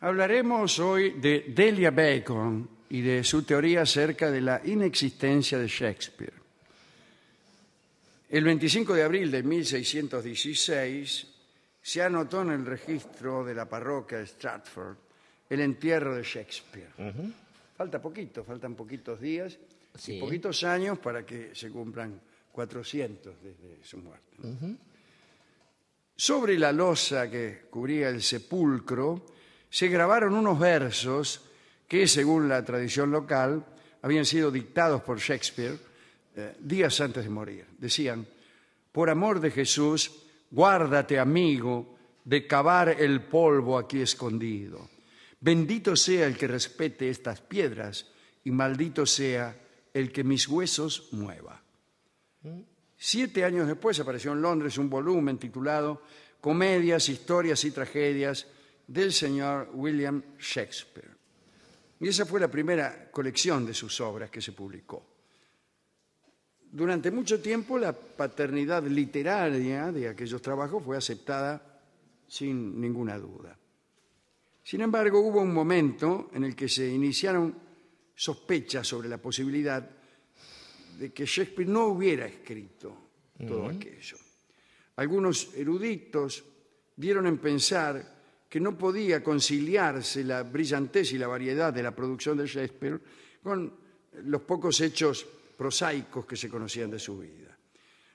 Hablaremos hoy de Delia Bacon y de su teoría acerca de la inexistencia de Shakespeare. El 25 de abril de 1616 se anotó en el registro de la parroquia de Stratford el entierro de Shakespeare. Faltan poquitos días y poquitos años para que se cumplan 400 desde su muerte. Sobre la losa que cubría el sepulcro se grabaron unos versos que, según la tradición local, habían sido dictados por Shakespeare días antes de morir. Decían: por amor de Jesús, guárdate, amigo, de cavar el polvo aquí escondido. Bendito sea el que respete estas piedras y maldito sea el que mis huesos mueva. 7 años después apareció en Londres un volumen titulado Comedias, Historias y Tragedias del señor William Shakespeare. Y esa fue la primera colección de sus obras que se publicó. Durante mucho tiempo la paternidad literaria de aquellos trabajos fue aceptada sin ninguna duda. Sin embargo, hubo un momento en el que se iniciaron sospechas sobre la posibilidad de que Shakespeare no hubiera escrito todo aquello. Algunos eruditos dieron en pensar que no podía conciliarse la brillantez y la variedad de la producción de Shakespeare con los pocos hechos prosaicos que se conocían de su vida.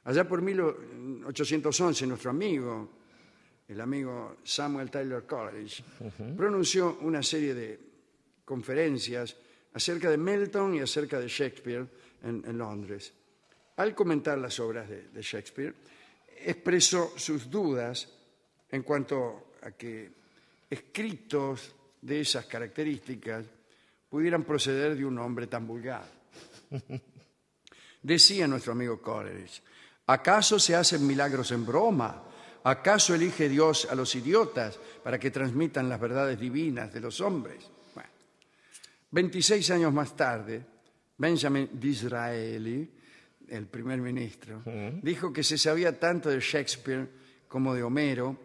Allá por 1811, nuestro amigo, el amigo Samuel Taylor Coleridge, pronunció una serie de conferencias acerca de Milton y acerca de Shakespeare en Londres. Al comentar las obras de Shakespeare, expresó sus dudas en cuanto a que escritos de esas características pudieran proceder de un hombre tan vulgar. Decía nuestro amigo Coleridge: ¿acaso se hacen milagros en broma? ¿Acaso elige Dios a los idiotas para que transmitan las verdades divinas de los hombres? Bueno, 26 años más tarde, Benjamin Disraeli, el primer ministro, dijo que se sabía tanto de Shakespeare como de Homero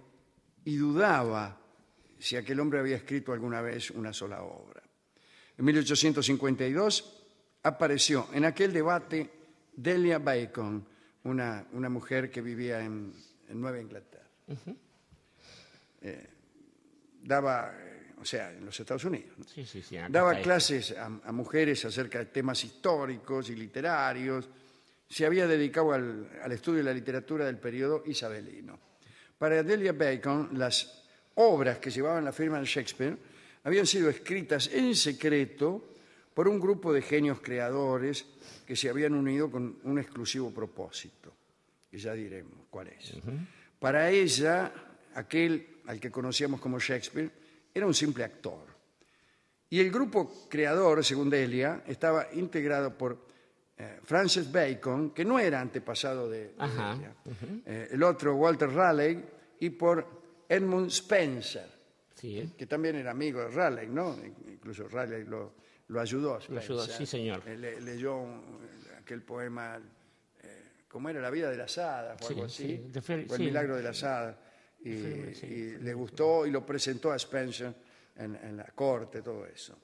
y dudaba si aquel hombre había escrito alguna vez una sola obra. En 1852 apareció en aquel debate Delia Bacon, una mujer que vivía en Nueva Inglaterra. Daba, en los Estados Unidos, ¿no? Sí, daba clases a mujeres acerca de temas históricos y literarios. Se había dedicado al estudio de la literatura del periodo isabelino. Para Delia Bacon, las obras que llevaban la firma de Shakespeare habían sido escritas en secreto por un grupo de genios creadores que se habían unido con un exclusivo propósito, que ya diremos cuál es. Para ella, aquel al que conocíamos como Shakespeare era un simple actor. Y el grupo creador, según Delia, estaba integrado por Francis Bacon, que no era antepasado de Delia, el otro Walter Raleigh, y por Edmund Spenser, que también era amigo de Raleigh, ¿no? Incluso Raleigh lo ayudó. Lo ayudó, sí, señor. Leyó aquel poema, ¿cómo era? La vida de las hadas o algo así, o El milagro de las hadas, y le gustó y lo presentó a Spenser en la corte, todo eso.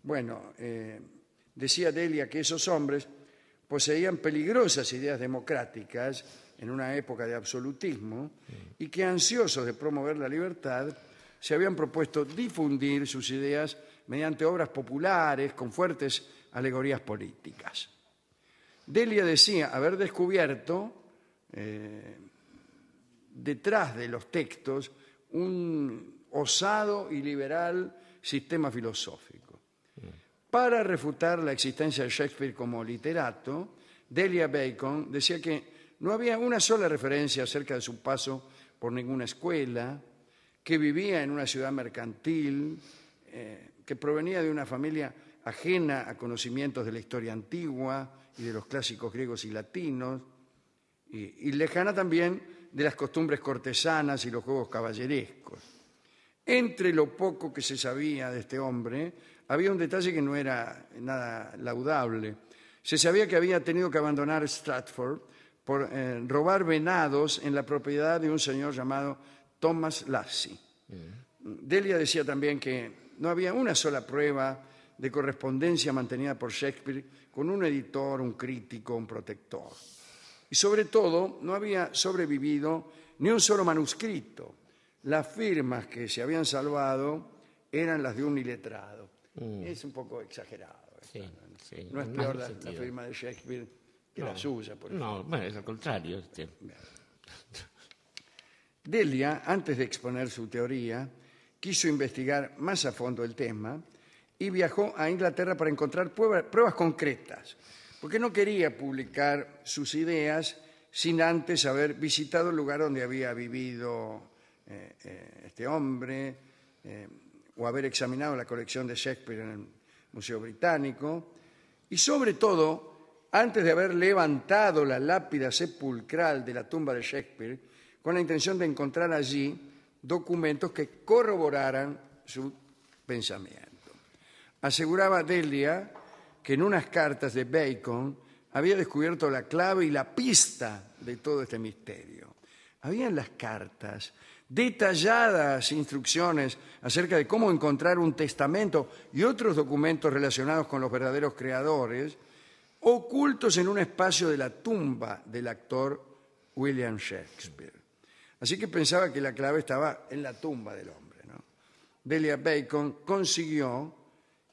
Bueno, decía Delia que esos hombres poseían peligrosas ideas democráticas en una época de absolutismo y que, ansiosos de promover la libertad, se habían propuesto difundir sus ideas mediante obras populares con fuertes alegorías políticas. Delia decía haber descubierto detrás de los textos un osado y liberal sistema filosófico. Para refutar la existencia de Shakespeare como literato, Delia Bacon decía que no había una sola referencia acerca de su paso por ninguna escuela, que vivía en una ciudad mercantil, que provenía de una familia ajena a conocimientos de la historia antigua y de los clásicos griegos y latinos, y lejana también de las costumbres cortesanas y los juegos caballerescos. Entre lo poco que se sabía de este hombre, había un detalle que no era nada laudable. Se sabía que había tenido que abandonar Stratford por robar venados en la propiedad de un señor llamado Thomas Lacy. Delia decía también que no había una sola prueba de correspondencia mantenida por Shakespeare con un editor, un crítico, un protector. Y sobre todo, no había sobrevivido ni un solo manuscrito. Las firmas que se habían salvado eran las de un iletrado. Es un poco exagerado. Sí, sí, No es en peor más la sentido. firma de Shakespeare que la suya, por ejemplo. No, bueno, es al contrario. Delia, antes de exponer su teoría, quiso investigar más a fondo el tema y viajó a Inglaterra para encontrar pruebas concretas, porque no quería publicar sus ideas sin antes haber visitado el lugar donde había vivido este hombre, o haber examinado la colección de Shakespeare en el Museo Británico, y sobre todo, antes de haber levantado la lápida sepulcral de la tumba de Shakespeare, con la intención de encontrar allí documentos que corroboraran su pensamiento. Aseguraba Delia que en unas cartas de Bacon había descubierto la clave y la pista de todo este misterio. Había en las cartas detalladas instrucciones acerca de cómo encontrar un testamento y otros documentos relacionados con los verdaderos creadores, ocultos en un espacio de la tumba del actor William Shakespeare. Así que pensaba que la clave estaba en la tumba del hombre, ¿no? Delia Bacon consiguió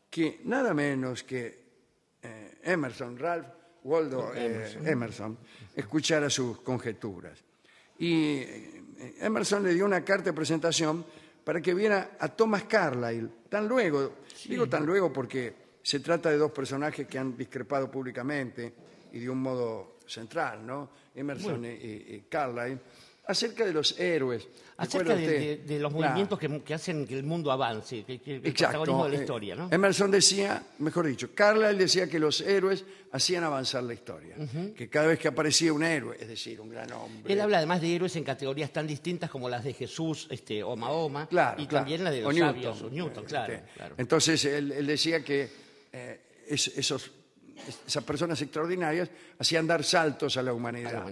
que nada menos que Emerson, Ralph Waldo Emerson, escuchara sus conjeturas. Y Emerson le dio una carta de presentación para que viera a Thomas Carlyle. Tan luego, digo tan luego porque se trata de dos personajes que han discrepado públicamente y de un modo central, ¿no? Emerson y Carlyle, acerca de los héroes. Acerca ¿Recuerda usted? de los movimientos que hacen que el mundo avance, que el Exacto. protagonismo de la historia, ¿no? Emerson decía, mejor dicho, Carlyle decía que los héroes hacían avanzar la historia. Que cada vez que aparecía un héroe, es decir, un gran hombre. Él habla además de héroes en categorías tan distintas como las de Jesús o Mahoma, Claro, y claro. también la de los O sabios, o Newton, claro, Este, claro. Entonces él decía que esas personas extraordinarias hacían dar saltos a la humanidad.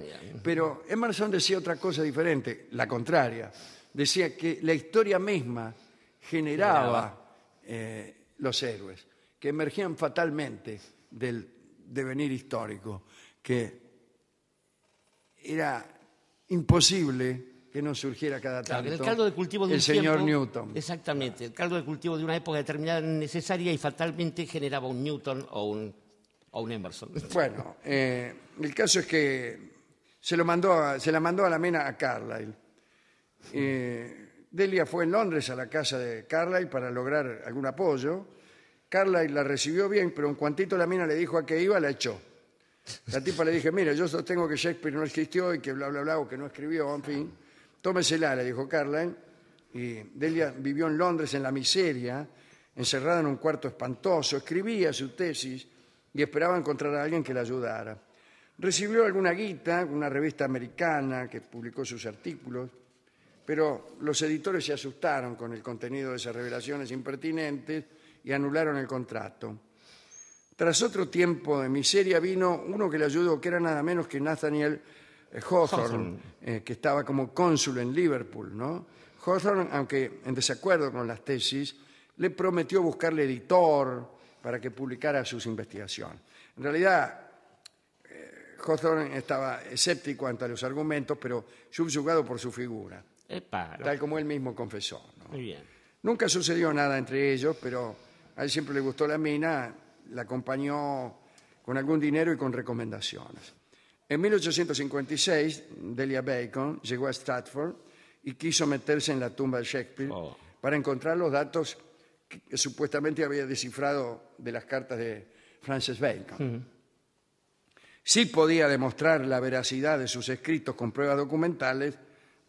Pero Emerson decía otra cosa diferente, la contraria. Decía que la historia misma generaba los héroes, que emergían fatalmente del devenir histórico, que era imposible que no surgiera cada Claro, tanto que el caldo de cultivo de un señor tiempo, Newton. Exactamente, el caldo de cultivo de una época determinada necesaria y fatalmente generaba un Newton o un Emerson. Bueno, el caso es que se la mandó a la mena a Carlyle. Delia fue en Londres a la casa de Carlyle para lograr algún apoyo. Carlyle la recibió bien, pero en cuantito la mina le dijo a qué iba, la echó. La tipa le dije, mira, yo sostengo que Shakespeare no existió y que bla, bla, bla, o que no escribió, en fin. Tómesela, le dijo Carlyle. Y Delia vivió en Londres en la miseria, encerrada en un cuarto espantoso, escribía su tesis y esperaba encontrar a alguien que la ayudara. Recibió alguna guita, una revista americana que publicó sus artículos, pero los editores se asustaron con el contenido de esas revelaciones impertinentes y anularon el contrato. Tras otro tiempo de miseria vino uno que le ayudó, que era nada menos que Nathaniel Hawthorne, que estaba como cónsul en Liverpool, ¿no? Hawthorne, aunque en desacuerdo con las tesis, le prometió buscarle editor para que publicara sus investigaciones. En realidad, Hawthorne estaba escéptico ante los argumentos, pero subyugado por su figura, tal como él mismo confesó, ¿no? Muy bien. Nunca sucedió nada entre ellos, pero a él siempre le gustó la mina, la acompañó con algún dinero y con recomendaciones. En 1856, Delia Bacon llegó a Stratford y quiso meterse en la tumba de Shakespeare para encontrar los datos que supuestamente había descifrado de las cartas de Francis Bacon. Sí podía demostrar la veracidad de sus escritos con pruebas documentales.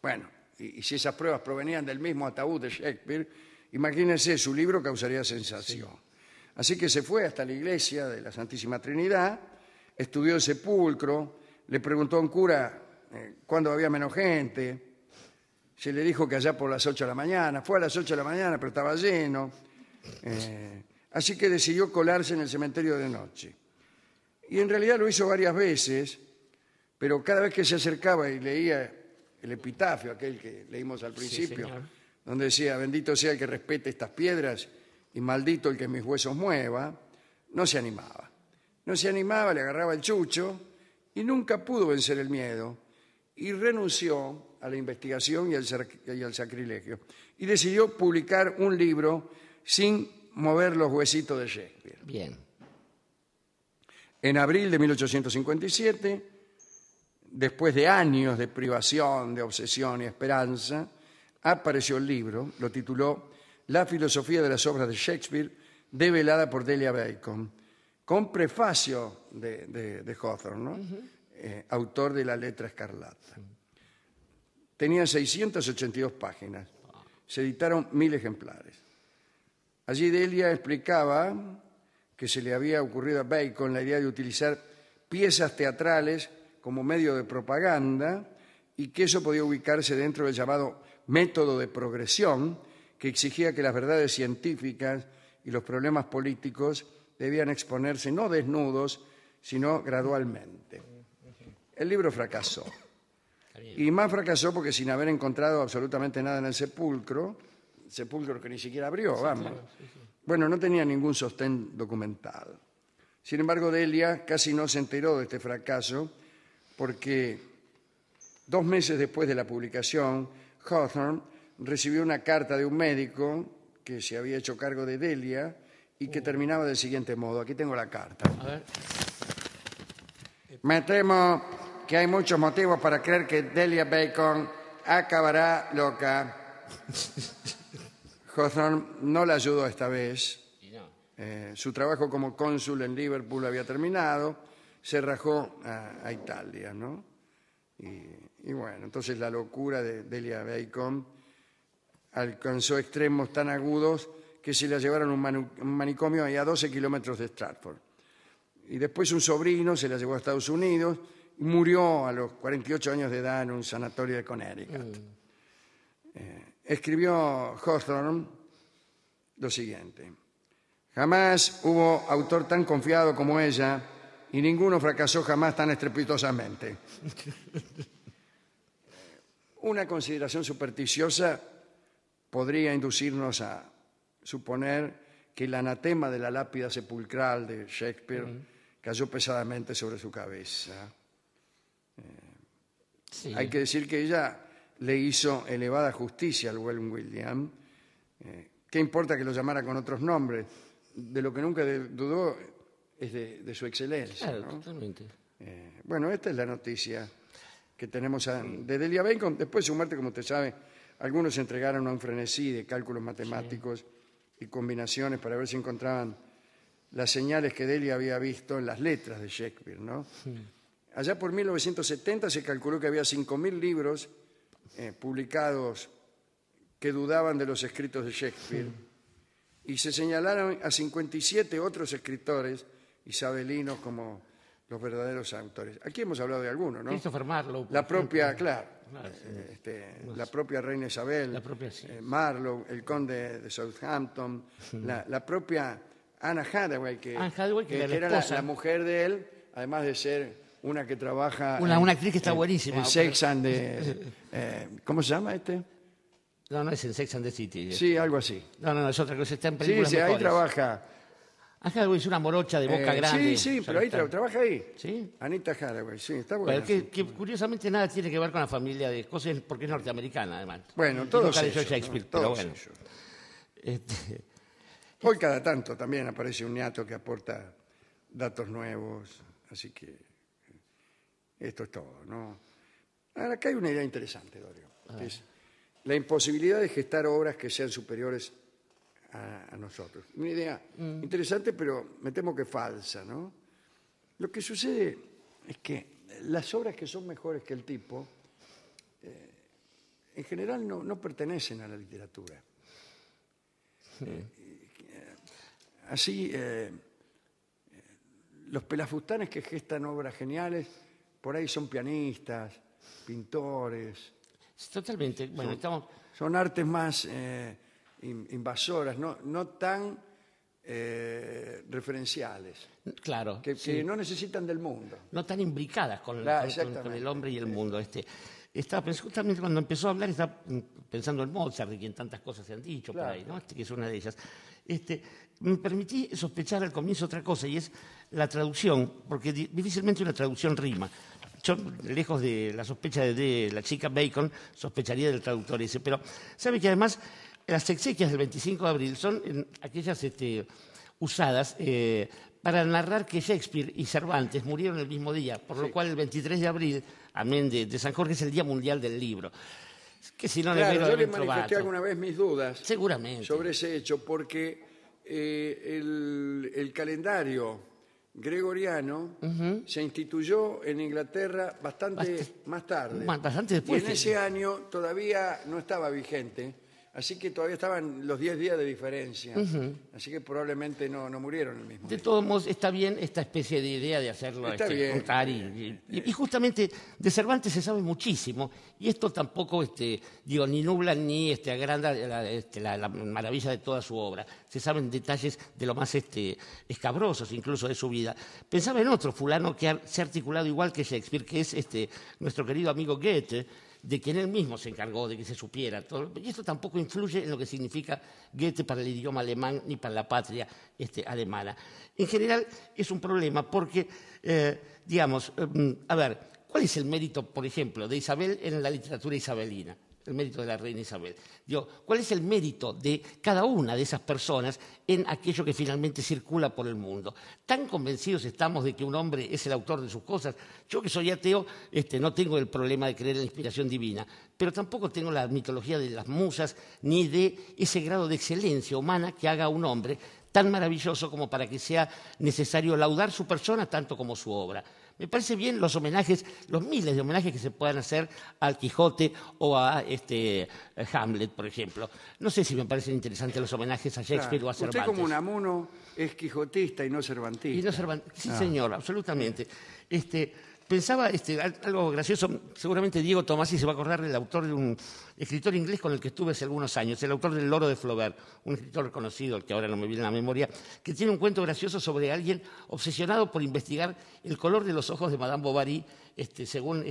Bueno, y si esas pruebas provenían del mismo ataúd de Shakespeare, imagínense, su libro causaría sensación. Sí. Así que se fue hasta la iglesia de la Santísima Trinidad, estudió el sepulcro, le preguntó a un cura cuándo había menos gente, se le dijo que allá por las 8 de la mañana, fue a las 8 de la mañana, pero estaba lleno, así que decidió colarse en el cementerio de noche. Y en realidad lo hizo varias veces, pero cada vez que se acercaba y leía el epitafio, aquel que leímos al principio, donde decía, bendito sea el que respete estas piedras y maldito el que mis huesos mueva, no se animaba. No se animaba, le agarraba el chucho y nunca pudo vencer el miedo y renunció a la investigación y al sacrilegio y decidió publicar un libro sin mover los huesitos de Shakespeare. Bien. En abril de 1857, después de años de privación, de obsesión y esperanza, apareció el libro, lo tituló La filosofía de las obras de Shakespeare, develada por Delia Bacon, con prefacio de Hawthorne, ¿no? Autor de La letra escarlata. Tenía 682 páginas, se editaron 1000 ejemplares. Allí Delia explicaba que se le había ocurrido a Bacon la idea de utilizar piezas teatrales como medio de propaganda y que eso podía ubicarse dentro del llamado método de progresión que exigía que las verdades científicas y los problemas políticos debían exponerse no desnudos, sino gradualmente. El libro fracasó. Y más fracasó porque sin haber encontrado absolutamente nada en el sepulcro que ni siquiera abrió, vamos. Claro, sí. Bueno, no tenía ningún sostén documental. Sin embargo, Delia casi no se enteró de este fracaso porque 2 meses después de la publicación, Hawthorne recibió una carta de un médico que se había hecho cargo de Delia y que terminaba del siguiente modo. Aquí tengo la carta. A ver. Me temo que hay muchos motivos para creer que Delia Bacon acabará loca. Hawthorne no la ayudó esta vez. Su trabajo como cónsul en Liverpool había terminado. Se rajó a Italia, ¿no? Y bueno, entonces la locura de Delia Bacon alcanzó extremos tan agudos que se la llevaron a un manicomio ahí a 12 kilómetros de Stratford. Y después un sobrino se la llevó a Estados Unidos y murió a los 48 años de edad en un sanatorio de Connecticut. Escribió Hawthorne lo siguiente: jamás hubo autor tan confiado como ella y ninguno fracasó jamás tan estrepitosamente. Una consideración supersticiosa podría inducirnos a suponer que el anatema de la lápida sepulcral de Shakespeare cayó pesadamente sobre su cabeza. Sí. Hay que decir que ella le hizo elevada justicia al buen William. ¿Qué importa que lo llamara con otros nombres? De lo que nunca dudó es de su excelencia. Claro, ¿no? totalmente. Bueno, esta es la noticia que tenemos de Delia Bacon. Después de su muerte, como usted sabe, algunos se entregaron a un frenesí de cálculos matemáticos y combinaciones para ver si encontraban las señales que Delia había visto en las letras de Shakespeare, ¿no? Allá por 1970 se calculó que había 5.000 libros publicados que dudaban de los escritos de Shakespeare y se señalaron a 57 otros escritores isabelinos como los verdaderos autores. Aquí hemos hablado de algunos, ¿no? Christopher Marlowe. La propia, claro, Sí. la propia reina Isabel, La propia, sí. Marlowe, el conde de Southampton, la propia Anne Hathaway, que era la mujer de él, además de ser una que trabaja... Una actriz que está buenísima. En Sex and the... ¿cómo se llama este? No es en Sex and the City. Sí, algo así. No, es otra cosa. Está en películas Sí, ahí mejores. trabaja... Hathaway es una morocha de boca grande. Sí, pero ahí trabaja ahí. ¿Sí? Anita Hathaway, sí, está bueno. Pero que curiosamente nada tiene que ver con la familia de cosas, porque es norteamericana, además. Bueno, Y todos nunca leyó ellos, Shakespeare, ¿no? pero Todos bueno. ellos. Hoy cada tanto también aparece un ñato que aporta datos nuevos, así que esto es todo, ¿no? Ahora, acá hay una idea interesante, Dorio, que es la imposibilidad de gestar obras que sean superiores a nosotros. Una idea interesante, pero me temo que falsa, ¿no? Lo que sucede es que las obras que son mejores que el tipo, en general no pertenecen a la literatura. Así, los pelafustanes que gestan obras geniales, por ahí son pianistas, pintores. Totalmente. Bueno, Son artes más invasoras, no tan referenciales, claro. que no necesitan del mundo. No tan imbricadas con el hombre y el mundo. Justamente cuando empezó a hablar, estaba pensando en Mozart, de quien tantas cosas se han dicho por ahí, ¿no? Que es una de ellas. Me permití sospechar al comienzo otra cosa, y es la traducción, porque difícilmente una traducción rima. Yo, lejos de la sospecha de la chica Bacon, sospecharía del traductor ese. Pero, ¿sabe que además las exequias del 25 de abril son aquellas usadas para narrar que Shakespeare y Cervantes murieron el mismo día, por lo cual el 23 de abril, amén de San Jorge, es el Día Mundial del Libro? Que si no Claro, yo le deben manifesté trovato. alguna vez mis dudas Seguramente. sobre ese hecho, porque el calendario gregoriano se instituyó en Inglaterra bastante más tarde. Bastante Y después. en ese año todavía no estaba vigente, así que todavía estaban los 10 días de diferencia. Así que probablemente no murieron el mismo De día. todos modos, está bien esta especie de idea de hacerlo Está bien, contar. Y justamente de Cervantes se sabe muchísimo, y esto tampoco ni nubla ni agranda la maravilla de toda su obra. Se saben detalles de lo más escabrosos incluso de su vida. Pensaba en otro fulano que se ha articulado igual que Shakespeare, que es nuestro querido amigo Goethe, de quien él mismo se encargó de que se supiera todo. Y esto tampoco influye en lo que significa Goethe para el idioma alemán ni para la patria alemana. En general es un problema porque, a ver, ¿cuál es el mérito, por ejemplo, de Isabel en la literatura isabelina? El mérito de la reina Isabel. ¿Cuál es el mérito de cada una de esas personas en aquello que finalmente circula por el mundo? Tan convencidos estamos de que un hombre es el autor de sus cosas. Yo, que soy ateo, no tengo el problema de creer en la inspiración divina, pero tampoco tengo la mitología de las musas ni de ese grado de excelencia humana que haga a un hombre tan maravilloso como para que sea necesario laudar su persona tanto como su obra. Me parece bien los homenajes, los miles de homenajes que se puedan hacer al Quijote o a Hamlet, por ejemplo. No sé si me parecen interesantes los homenajes a Shakespeare Claro. o a Cervantes. Usted, como Unamuno, es quijotista y no cervantista. Y no Cervantes. Sí, señor, absolutamente. Pensaba algo gracioso, seguramente Diego Tomasi se va a acordar del autor de un escritor inglés con el que estuve hace algunos años, el autor del Loro de Flaubert, un escritor reconocido, el que ahora no me viene a la memoria, que tiene un cuento gracioso sobre alguien obsesionado por investigar el color de los ojos de Madame Bovary, según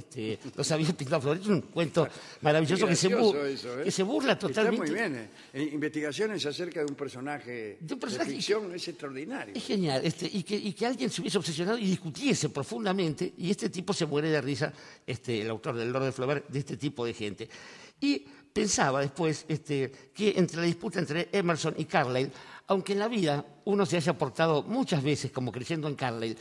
los había pintado Flaubert. Es un cuento maravilloso que se burla totalmente. Está muy bien. Investigaciones acerca de un personaje de ficción es extraordinario. Es genial. Y que alguien se hubiese obsesionado y discutiese profundamente, y este tipo se muere de risa, el autor del Lord de Flaubert, de este tipo de gente. Y pensaba después que entre la disputa entre Emerson y Carlyle, aunque en la vida uno se haya portado muchas veces como creyendo en Carlyle,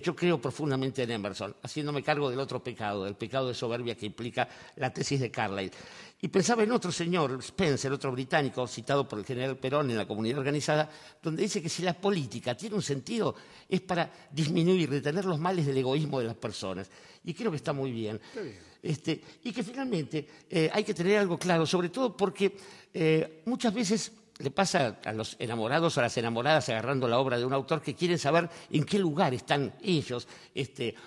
yo creo profundamente en Emerson, haciéndome cargo del otro pecado, del pecado de soberbia que implica la tesis de Carlyle. Y pensaba en otro señor, Spencer, otro británico, citado por el general Perón en La Comunidad Organizada, donde dice que si la política tiene un sentido es para disminuir, detener los males del egoísmo de las personas. Y creo que está muy bien. Está bien. Y que finalmente hay que tener algo claro, sobre todo porque muchas veces le pasa a los enamorados o a las enamoradas agarrando la obra de un autor que quieren saber en qué lugar están ellos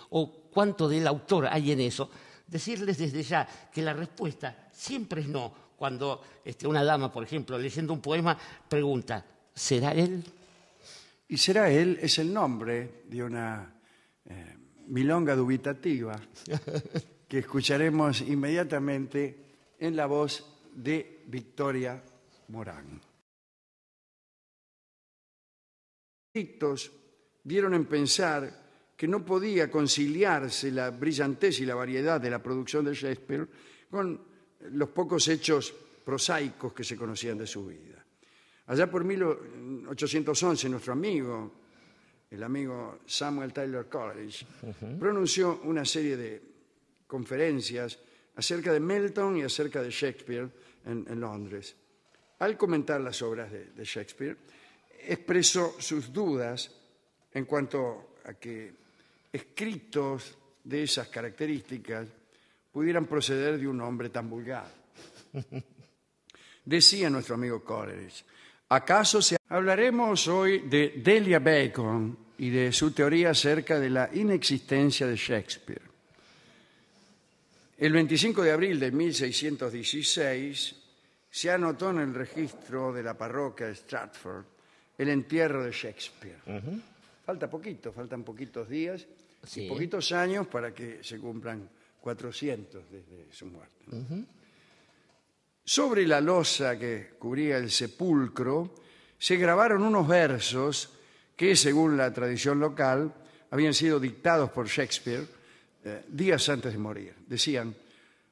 o cuánto del autor hay en eso. Decirles desde ya que la respuesta siempre es no. Cuando una dama, por ejemplo, leyendo un poema, pregunta, ¿será él? Y será él, es el nombre de una milonga dubitativa que escucharemos inmediatamente en la voz de Victoria Morán. Dieron en pensar que no podía conciliarse la brillantez y la variedad de la producción de Shakespeare con los pocos hechos prosaicos que se conocían de su vida. Allá por 1811, nuestro amigo, el amigo Samuel Taylor Coleridge, pronunció una serie de conferencias acerca de Milton y acerca de Shakespeare en Londres. Al comentar las obras de Shakespeare, expresó sus dudas en cuanto a que escritos de esas características pudieran proceder de un hombre tan vulgar. Decía nuestro amigo Coleridge, hablaremos hoy de Delia Bacon y de su teoría acerca de la inexistencia de Shakespeare. El 25 de abril de 1616 se anotó en el registro de la parroquia de Stratford el entierro de Shakespeare. Faltan poquitos días y poquitos años para que se cumplan 400 desde su muerte. Sobre la losa que cubría el sepulcro se grabaron unos versos que, según la tradición local, habían sido dictados por Shakespeare días antes de morir. Decían: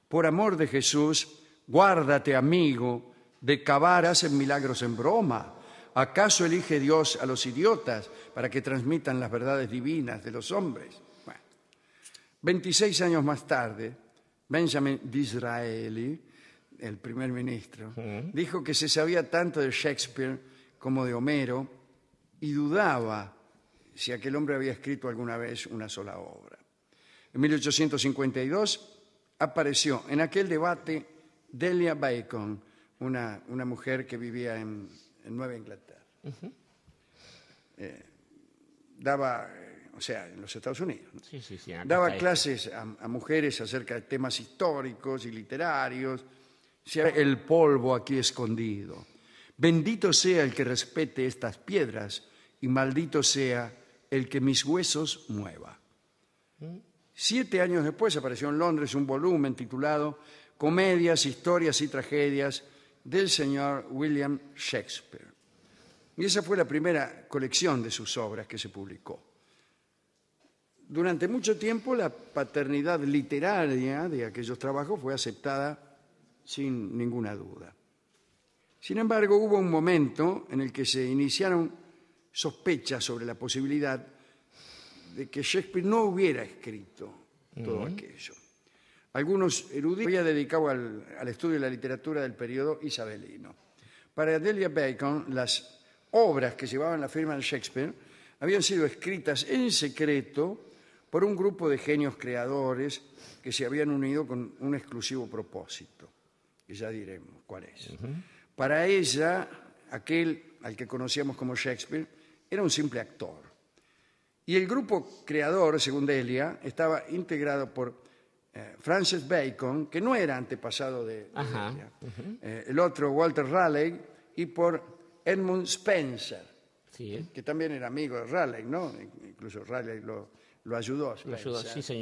por amor de Jesús, guárdate, amigo, de cavar hacen milagros en broma. ¿Acaso elige Dios a los idiotas para que transmitan las verdades divinas de los hombres? Bueno, 26 años más tarde, Benjamin Disraeli, el primer ministro, dijo que se sabía tanto de Shakespeare como de Homero y dudaba si aquel hombre había escrito alguna vez una sola obra. En 1852 apareció en aquel debate Delia Bacon, una mujer que vivía en Nueva Inglaterra. Daba, o sea, en los Estados Unidos, ¿no? Sí, Daba clases a mujeres acerca de temas históricos y literarios. El polvo aquí escondido. Bendito sea el que respete estas piedras y maldito sea el que mis huesos mueva. 7 años después apareció en Londres un volumen titulado Comedias, historias y tragedias del señor William Shakespeare. Y esa fue la primera colección de sus obras que se publicó. Durante mucho tiempo la paternidad literaria de aquellos trabajos fue aceptada sin ninguna duda. Sin embargo, hubo un momento en el que se iniciaron sospechas sobre la posibilidad de que Shakespeare no hubiera escrito todo aquello. Algunos eruditos habían dedicado al estudio de la literatura del periodo isabelino. Para Delia Bacon, las obras que llevaban la firma de Shakespeare habían sido escritas en secreto por un grupo de genios creadores que se habían unido con un exclusivo propósito, que ya diremos cuál es. Para ella, aquel al que conocíamos como Shakespeare era un simple actor. Y el grupo creador, según Delia, estaba integrado por Francis Bacon, que no era antepasado de Delia, el otro Walter Raleigh, y por Edmund Spenser, que también era amigo de Raleigh, ¿no? Incluso Raleigh lo ayudó a Spenser. Sí, señor.